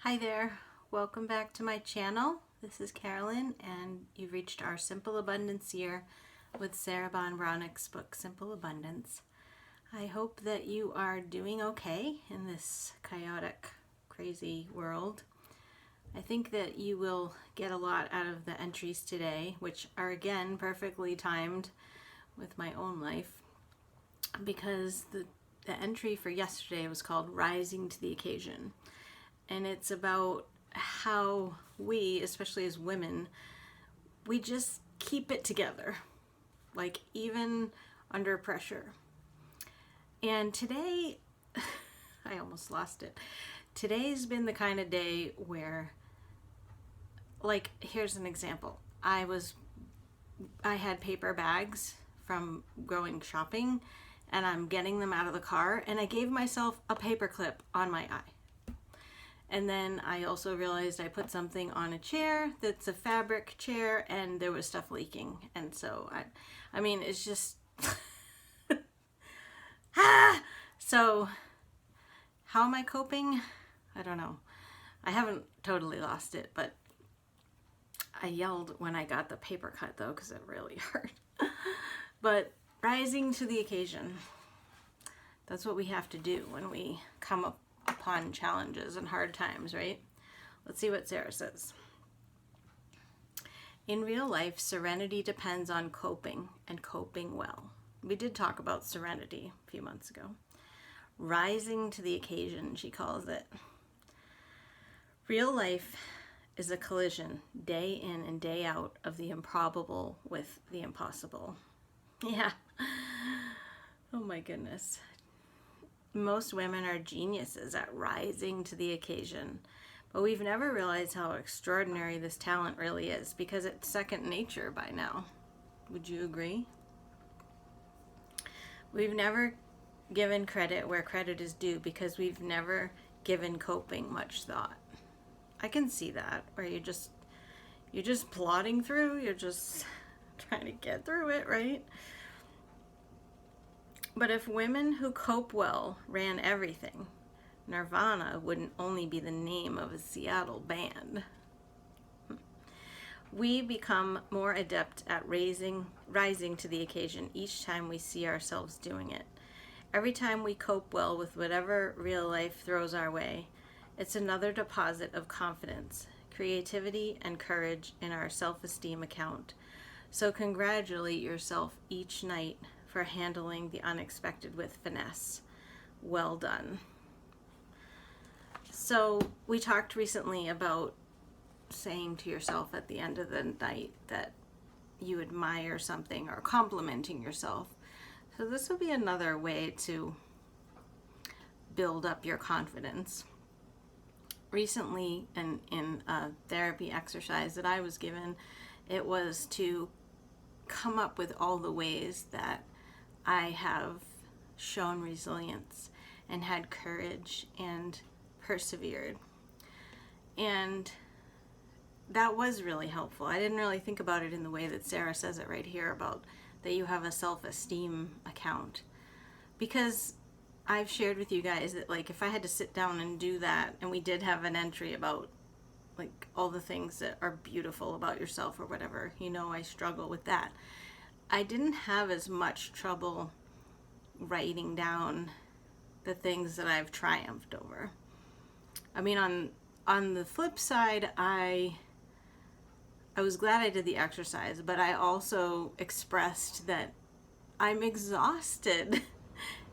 Hi there, welcome back to my channel. This is Carolyn and you've reached our Simple Abundance year with Sarah Von Braunick's book Simple Abundance. I hope that you are doing okay in this chaotic, crazy world. I think that you will get a lot out of the entries today, which are again perfectly timed with my own life, because the entry for yesterday was called Rising to the Occasion. And it's about how we, especially as women, we just keep it together, like even under pressure. And today, I almost lost it. Today's been the kind of day where, like, here's an example. I had paper bags from going shopping, and I'm getting them out of the car, and I gave myself a paper clip on my eye. And then I also realized I put something on a chair that's a fabric chair and there was stuff leaking. And so, I mean, it's just, So how am I coping? I don't know. I haven't totally lost it, but I yelled when I got the paper cut though, because it really hurt. But rising to the occasion. That's what we have to do when we come upon challenges and hard times, right? Let's see what Sarah says. In real life, serenity depends on coping and coping well. We did talk about serenity a few months ago. Rising to the occasion, she calls it. Real life is a collision, day in and day out, of the improbable with the impossible. Yeah. Oh my goodness. Most women are geniuses at rising to the occasion, but we've never realized how extraordinary this talent really is, because it's second nature by now. Would you agree? We've never given credit where credit is due, because we've never given coping much thought. I can see that, where you're just plodding through, you're just trying to get through it, right? But if women who cope well ran everything, Nirvana wouldn't only be the name of a Seattle band. We become more adept at rising to the occasion each time we see ourselves doing it. Every time we cope well with whatever real life throws our way, it's another deposit of confidence, creativity, and courage in our self-esteem account. So congratulate yourself each night for handling the unexpected with finesse. Well done. So we talked recently about saying to yourself at the end of the night that you admire something, or complimenting yourself. So this will be another way to build up your confidence. Recently, in a therapy exercise that I was given, it was to come up with all the ways that I have shown resilience and had courage and persevered. And that was really helpful. I didn't really think about it in the way that Sarah says it right here, about that you have a self-esteem account. Because I've shared with you guys that, like, if I had to sit down and do that, and we did have an entry about like all the things that are beautiful about yourself or whatever, I struggle with that. I didn't have as much trouble writing down the things that I've triumphed over. I mean, on the flip side, I was glad I did the exercise, but I also expressed that I'm exhausted.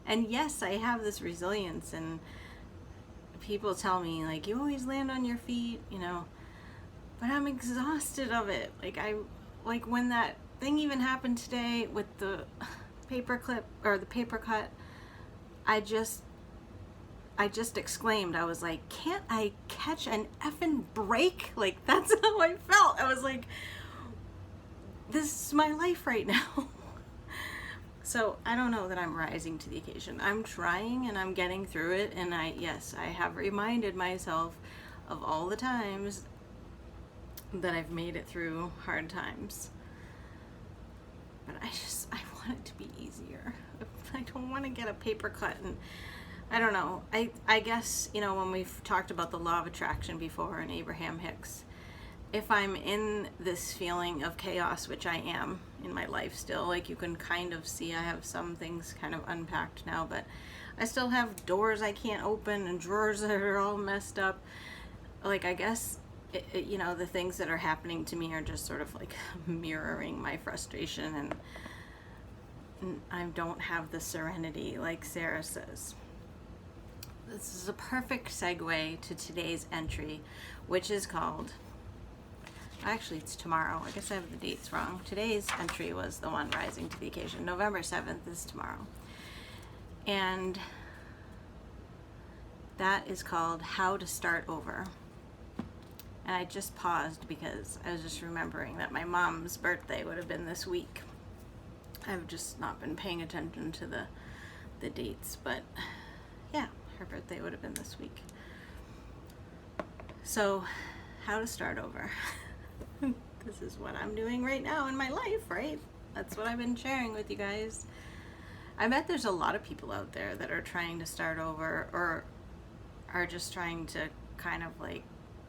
And yes, I have this resilience, and people tell me, like, you always land on your feet, but I'm exhausted of it. Like when that thing even happened today with the paper clip or the paper cut, I just exclaimed. I was like, can't I catch an effing break? Like, that's how I felt. I was like, this is my life right now. So I don't know that I'm rising to the occasion. I'm trying and I'm getting through it. And I have reminded myself of all the times that I've made it through hard times. But I want it to be easier. I don't want to get a paper cut and I don't know. I guess, you know, when we've talked about the law of attraction before and Abraham Hicks, if I'm in this feeling of chaos, which I am in my life still, like you can kind of see I have some things kind of unpacked now, but I still have doors I can't open and drawers that are all messed up. Like, I guess, you know, the things that are happening to me are just sort of like mirroring my frustration, and I don't have the serenity, like Sarah says. This is a perfect segue to today's entry, which is called, actually it's tomorrow, I guess I have the dates wrong. Today's entry was the one rising to the occasion. November 7th is tomorrow. And that is called How to Start Over. And I just paused because I was just remembering that my mom's birthday would have been this week. I've just not been paying attention to the dates, but yeah, her birthday would have been this week. So, how to start over. This is what I'm doing right now in my life, right? That's what I've been sharing with you guys. I bet there's a lot of people out there that are trying to start over, or are just trying to kind of like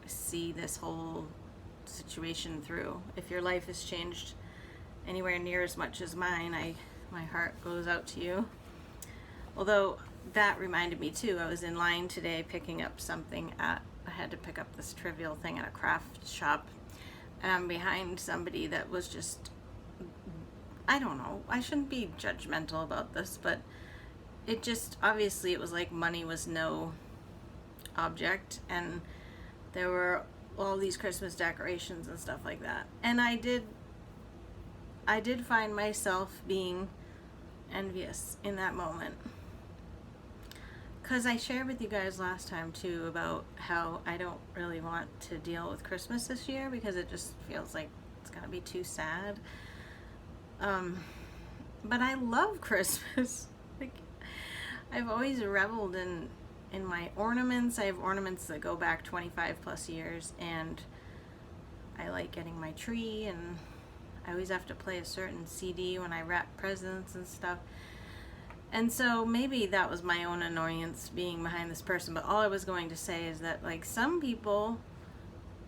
see this whole situation through. If your life has changed anywhere near as much as mine, my heart goes out to you. Although that reminded me too, I was in line today picking up something I had to pick up this trivial thing at a craft shop, and I'm behind somebody that was just, I don't know, I shouldn't be judgmental about this, but it just, obviously it was like money was no object, and there were all these Christmas decorations and stuff like that. And I did find myself being envious in that moment. Because I shared with you guys last time too about how I don't really want to deal with Christmas this year because it just feels like it's gonna be too sad. But I love Christmas. Like, I've always reveled in my ornaments. I have ornaments that go back 25 plus years, and I like getting my tree, and I always have to play a certain CD when I wrap presents and stuff. And so maybe that was my own annoyance being behind this person, but all I was going to say is that, like, some people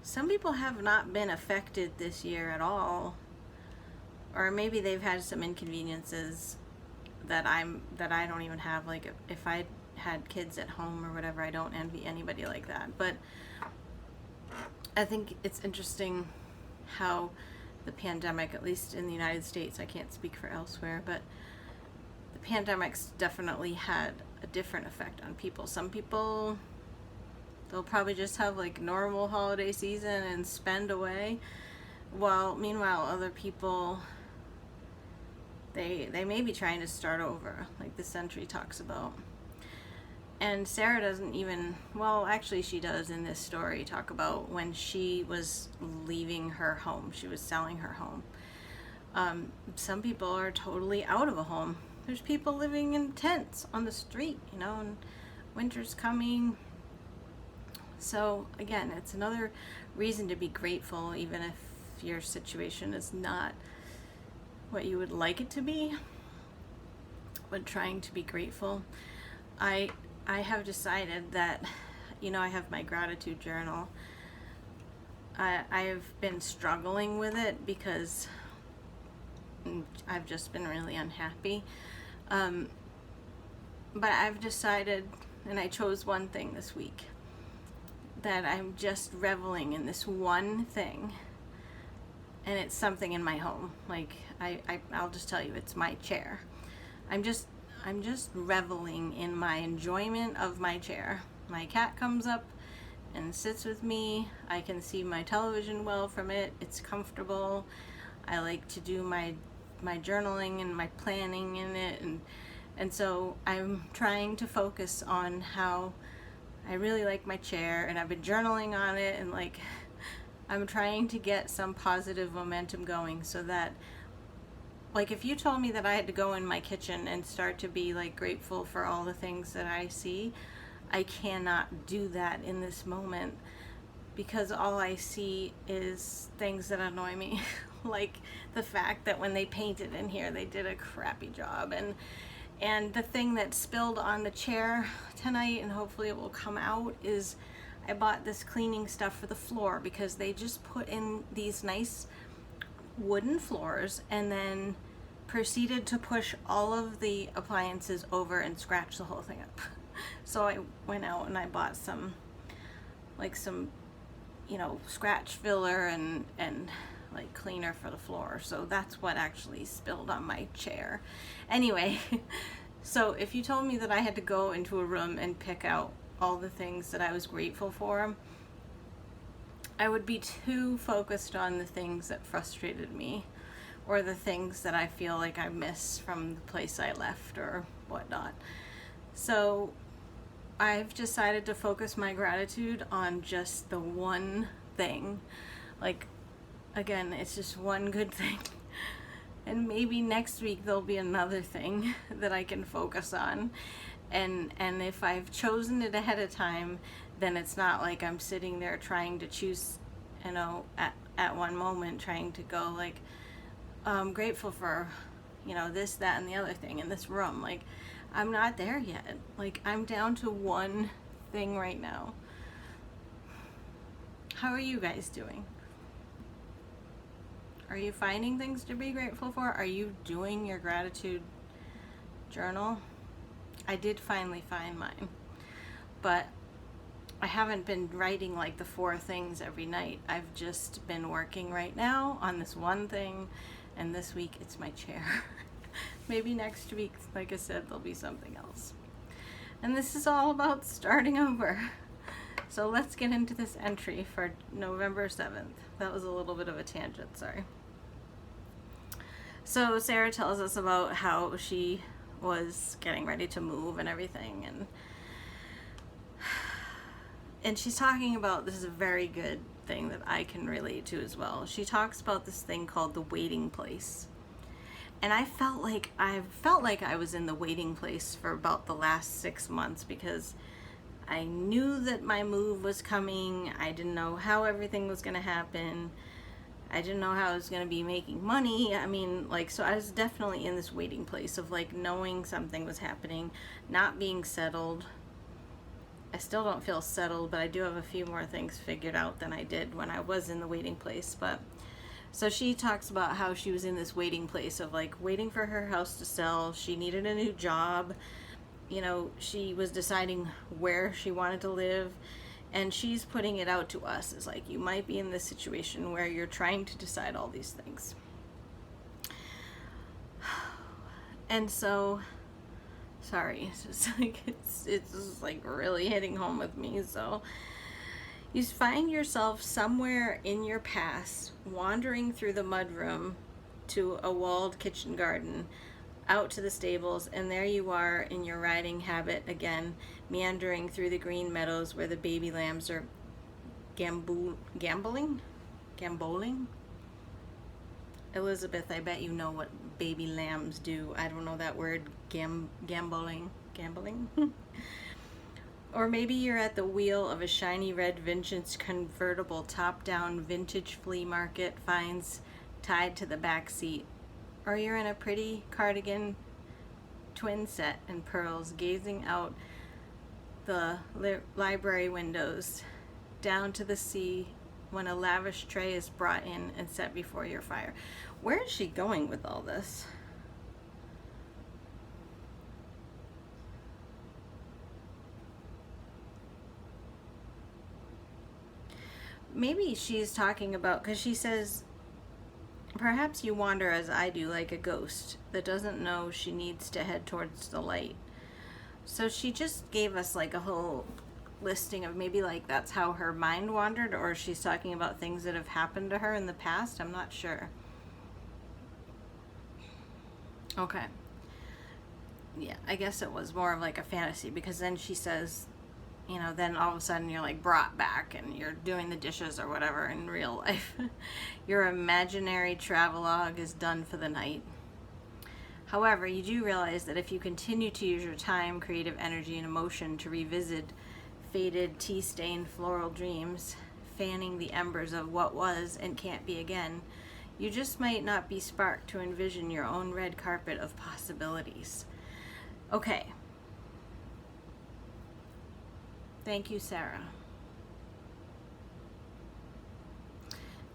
have not been affected this year at all, or maybe they've had some inconveniences that I don't even have. Like, if I had kids at home or whatever, I don't envy anybody like that. But I think it's interesting how the pandemic, at least in the United States, I can't speak for elsewhere, but the pandemic's definitely had a different effect on people. Some people, they'll probably just have like normal holiday season and spend away, while meanwhile other people, they may be trying to start over, like this entry talks about. And Sarah doesn't even, well, actually she does in this story talk about when she was leaving her home. She was selling her home. Some people are totally out of a home. There's people living in tents on the street, you know, and winter's coming. So again, it's another reason to be grateful, even if your situation is not what you would like it to be, but trying to be grateful. I have decided that, you know, I have my gratitude journal. I've been struggling with it because I've just been really unhappy. But I've decided, and I chose one thing this week, that I'm just reveling in this one thing, and it's something in my home. Like, I'll just tell you, it's my chair. I'm just reveling in my enjoyment of my chair. My cat comes up and sits with me. I can see my television well from it. It's comfortable. I like to do my journaling and my planning in it, and so I'm trying to focus on how I really like my chair, and I've been journaling on it, and like I'm trying to get some positive momentum going, so that, like, if you told me that I had to go in my kitchen and start to be like grateful for all the things that I see, I cannot do that in this moment, because all I see is things that annoy me. Like the fact that when they painted in here, they did a crappy job, and And the thing that spilled on the chair tonight, and hopefully it will come out, is I bought this cleaning stuff for the floor because they just put in these nice wooden floors and then proceeded to push all of the appliances over and scratch the whole thing up. So I went out and I bought some scratch filler and like cleaner for the floor. So that's what actually spilled on my chair. Anyway, so if you told me that I had to go into a room and pick out all the things that I was grateful for, I would be too focused on the things that frustrated me or the things that I feel like I miss from the place I left or whatnot. So I've decided to focus my gratitude on just the one thing. Like, again, it's just one good thing. And maybe next week there'll be another thing that I can focus on. And if I've chosen it ahead of time, then it's not like I'm sitting there trying to choose, at one moment trying to go like, I'm grateful for, this, that, and the other thing in this room. Like, I'm not there yet. Like, I'm down to one thing right now. How are you guys doing? Are you finding things to be grateful for? Are you doing your gratitude journal? I did finally find mine, but I haven't been writing like the 4 things every night. I've just been working right now on this one thing, and this week it's my chair. Maybe next week, like I said, there'll be something else. And this is all about starting over. So let's get into this entry for November 7th. That was a little bit of a tangent, sorry. So Sarah tells us about how she was getting ready to move and everything, and she's talking about, this is a very good thing that I can relate to as well. She talks about this thing called the waiting place. And I felt like I was in the waiting place for about the last 6 months because I knew that my move was coming. I didn't know how everything was going to happen. I didn't know how I was going to be making money. So I was definitely in this waiting place of like knowing something was happening, not being settled. I still don't feel settled, but I do have a few more things figured out than I did when I was in the waiting place. But so she talks about how she was in this waiting place of like waiting for her house to sell. She needed a new job. She was deciding where she wanted to live. And she's putting it out to us as like, you might be in this situation where you're trying to decide all these things. And so, sorry, it's just like, it's just like really hitting home with me. So you find yourself somewhere in your past, wandering through the mudroom to a walled kitchen garden, out to the stables, and there you are in your riding habit again, meandering through the green meadows where the baby lambs are gamboling. Elizabeth, I bet you know what baby lambs do. I don't know that word, gambling. Or maybe you're at the wheel of a shiny red vintage convertible top-down vintage flea market finds tied to the back seat. Or you're in a pretty cardigan twin set and pearls gazing out the library windows down to the sea when a lavish tray is brought in and set before your fire. Where is she going with all this? Maybe she's talking about, because she says, perhaps you wander as I do, like a ghost that doesn't know she needs to head towards the light. So she just gave us like a whole listing of maybe like that's how her mind wandered, or she's talking about things that have happened to her in the past. I'm not sure. Okay. Yeah, I guess it was more of like a fantasy, because then she says, then all of a sudden you're like brought back and you're doing the dishes or whatever in real life. Your imaginary travelogue is done for the night. However, you do realize that if you continue to use your time, creative energy, and emotion to revisit faded, tea-stained floral dreams, fanning the embers of what was and can't be again, you just might not be sparked to envision your own red carpet of possibilities. Okay. Thank you, Sarah.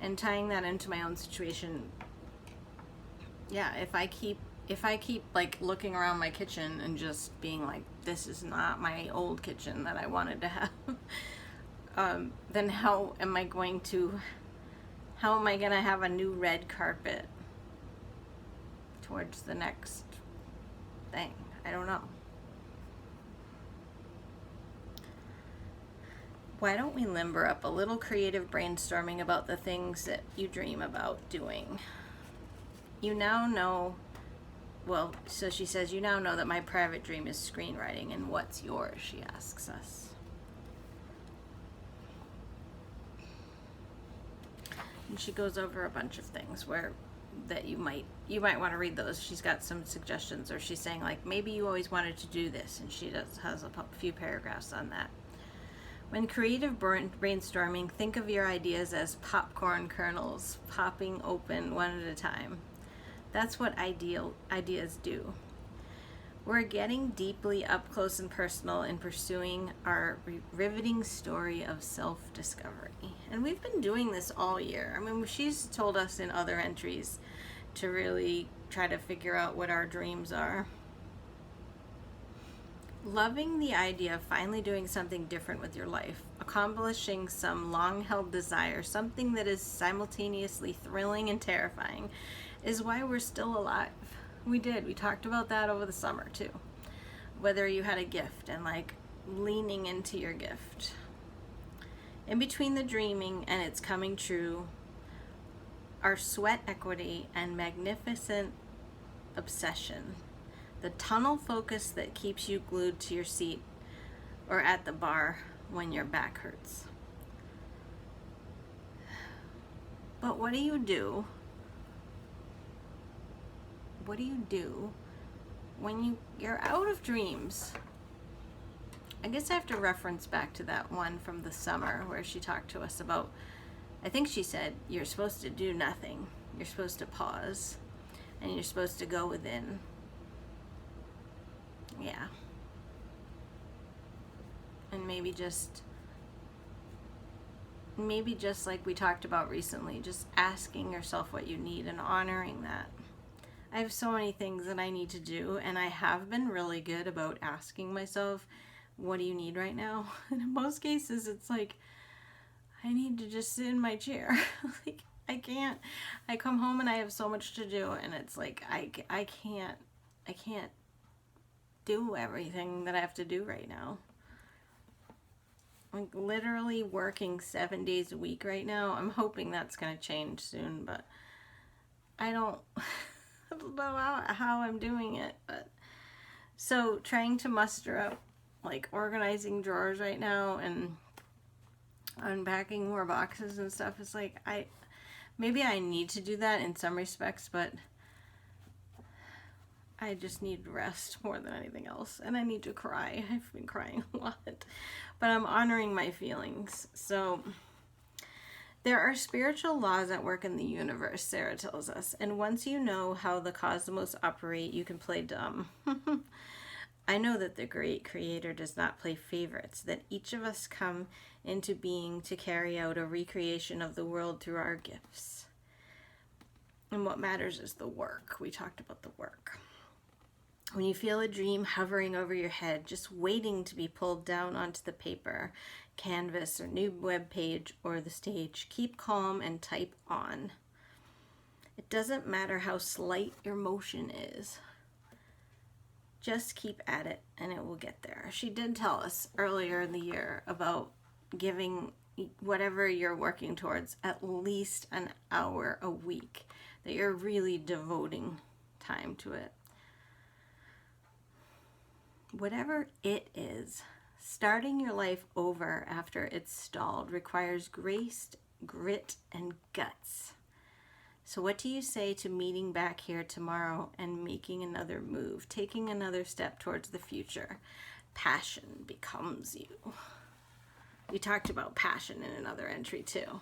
And tying that into my own situation, yeah, if I keep like looking around my kitchen and just being like, this is not my old kitchen that I wanted to have, then how am I going to have a new red carpet towards the next thing? I don't know. Why don't we limber up a little creative brainstorming about the things that you dream about doing? You now know, well, so she says, you now know that my private dream is screenwriting, and what's yours, she asks us. And she goes over a bunch of things that you might want to read those. She's got some suggestions, or she's saying like, maybe you always wanted to do this, and she has a few paragraphs on that. When creative brainstorming, think of your ideas as popcorn kernels popping open one at a time. That's what ideas do. We're getting deeply up close and personal in pursuing our riveting story of self-discovery. And we've been doing this all year. I mean, she's told us in other entries to really try to figure out what our dreams are. Loving the idea of finally doing something different with your life, accomplishing some long-held desire, something that is simultaneously thrilling and terrifying, is why we're still alive. We talked about that over the summer too. Whether you had a gift and like leaning into your gift. In between the dreaming and its coming true are sweat equity and magnificent obsession. The tunnel focus that keeps you glued to your seat or at the bar when your back hurts. But what do you do? What do you do when you're out of dreams? I guess I have to reference back to that one from the summer where she talked to us about, I think she said, you're supposed to do nothing. You're supposed to pause and you're supposed to go within. Yeah. And maybe just like we talked about recently, just asking yourself what you need and honoring that. I have so many things that I need to do, and I have been really good about asking myself, what do you need right now? And in most cases, it's like, I need to just sit in my chair. Like, I can't. I come home and I have so much to do, and it's like, I can't do everything that I have to do right now. I'm literally working 7 days a week right now. I'm hoping that's going to change soon, but I don't know how I'm doing it. But so trying to muster up like organizing drawers right now and unpacking more boxes and stuff is like, maybe I need to do that in some respects, but I just need rest more than anything else. And I need to cry. I've been crying a lot. But I'm honoring my feelings. So there are spiritual laws at work in the universe, Sarah tells us. And once you know how the cosmos operate, you can play dumb. I know that the great creator does not play favorites, that each of us come into being to carry out a recreation of the world through our gifts. And what matters is the work. We talked about the work. When you feel a dream hovering over your head, just waiting to be pulled down onto the paper, canvas, or new web page, or the stage, keep calm and type on. It doesn't matter how slight your motion is. Just keep at it and it will get there. She did tell us earlier in the year about giving whatever you're working towards at least an hour a week, that you're really devoting time to it. Whatever it is, starting your life over after it's stalled requires grace, grit, and guts. So what do you say to meeting back here tomorrow and making another move, taking another step towards the future? Passion becomes you. We talked about passion in another entry too.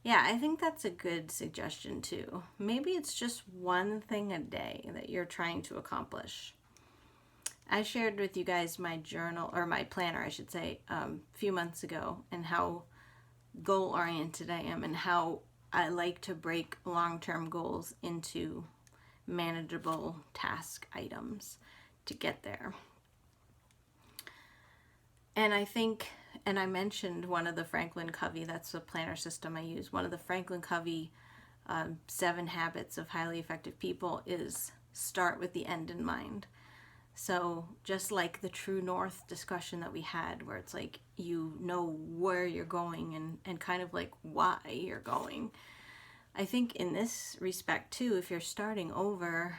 Yeah, I think that's a good suggestion too. Maybe it's just one thing a day that you're trying to accomplish. I shared with you guys my journal, or my planner, I should say, a few months ago, and how goal-oriented I am and how I like to break long-term goals into manageable task items to get there. And I think, and I mentioned one of the Franklin Covey, that's the planner system I use, one of the Franklin Covey 7 habits of highly effective people is start with the end in mind. So just like the true north discussion that we had, where it's like you know where you're going and kind of like why you're going. I think in this respect too, if you're starting over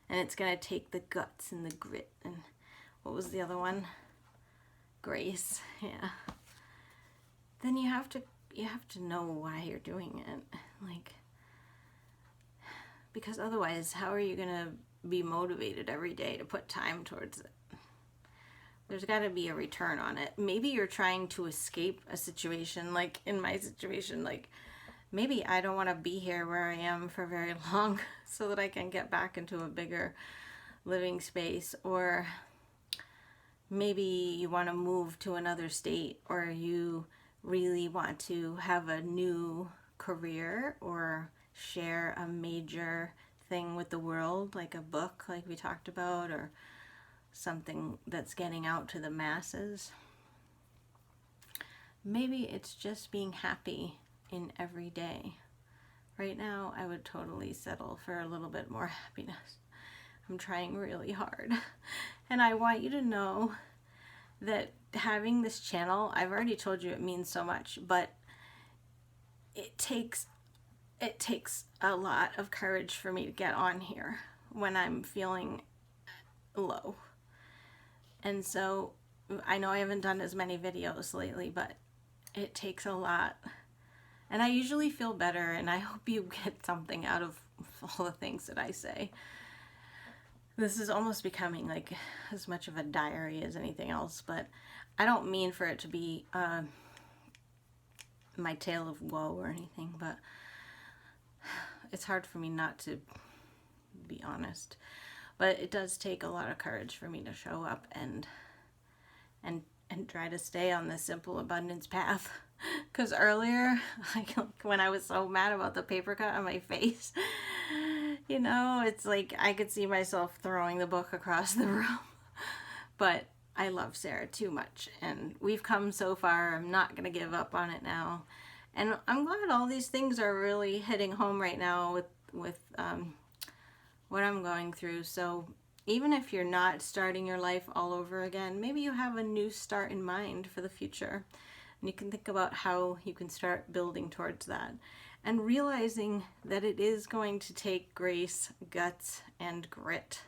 and it's going to take the guts and the grit and what was the other one? Grace. Yeah. Then you have to know why you're doing it. Like, because otherwise, how are you going to be motivated every day to put time towards it? There's got to be a return on it. Maybe you're trying to escape a situation, like in my situation, like maybe I don't want to be here where I am for very long so that I can get back into a bigger living space. Or maybe you want to move to another state, or you really want to have a new career or share a major thing with the world, like a book like we talked about, or something that's getting out to the masses. Maybe it's just being happy in every day. Right now, I would totally settle for a little bit more happiness. I'm trying really hard. And I want you to know that having this channel, I've already told you it means so much, but it takes a lot of courage for me to get on here when I'm feeling low. And so I know I haven't done as many videos lately, but it takes a lot. And I usually feel better, and I hope you get something out of all the things that I say. This is almost becoming like as much of a diary as anything else, but I don't mean for it to be my tale of woe or anything, but it's hard for me not to be honest. But it does take a lot of courage for me to show up and try to stay on the simple abundance path. Because earlier, like when I was so mad about the paper cut on my face, you know, it's like I could see myself throwing the book across the room. But I love Sarah too much, and we've come so far. I'm not going to give up on it now. And I'm glad all these things are really hitting home right now with what I'm going through. So even if you're not starting your life all over again, maybe you have a new start in mind for the future. And you can think about how you can start building towards that. And realizing that it is going to take grace, guts, and grit.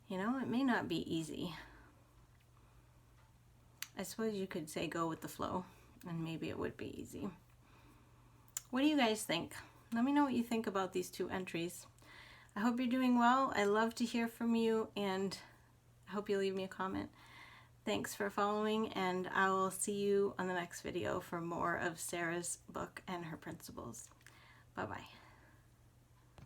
You know, it may not be easy. I suppose you could say go with the flow, and maybe it would be easy. What do you guys think? Let me know what you think about these 2 entries. I hope you're doing well. I love to hear from you, and I hope you leave me a comment. Thanks for following, and I will see you on the next video for more of Sarah's book and her principles. Bye-bye.